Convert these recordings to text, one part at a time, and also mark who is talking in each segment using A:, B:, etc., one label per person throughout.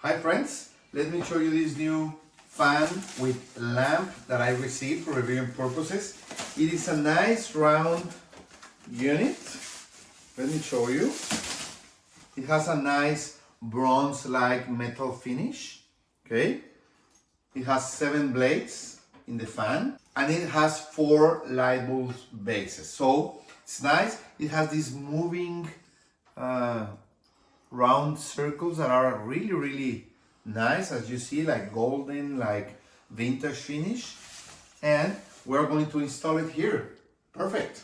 A: Hi friends, let me show you this new fan with lamp that I received for reviewing purposes. It is a nice round unit. Let me show you. It has a nice bronze-like metal finish. Okay. It has 7 blades in the fan and it has 4 light bulb bases. So it's nice. It has these moving round circles that are really nice, as you see, like golden, like vintage finish. And we're going to install it here. Perfect.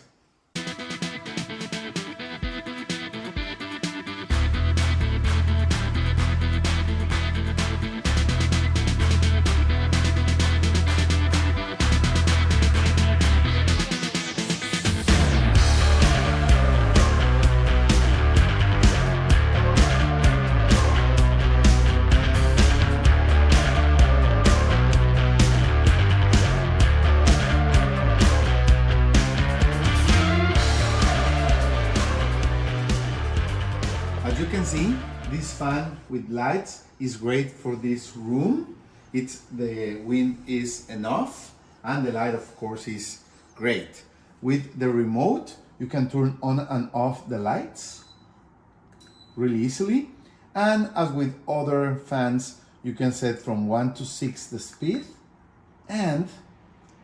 A: As you can see, this fan with lights is great for this room. The wind is enough and the light of course is great. With the remote, you can turn on and off the lights really easily. And as with other fans, you can set from 1 to 6 the speed and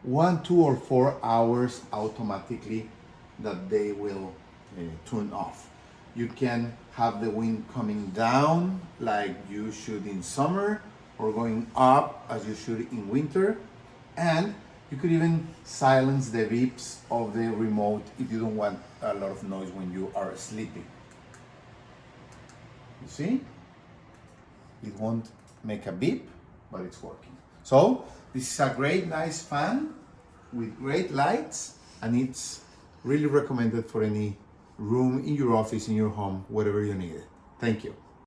A: 1, 2 or 4 hours automatically that they will turn off. You can have the wind coming down like you should in summer or going up as you should in winter. And you could even silence the beeps of the remote if you don't want a lot of noise when you are sleeping. You see? It won't make a beep, but it's working. So this is a great, nice fan with great lights, and it's really recommended for any room in your office, in your home, whatever you need it. Thank you.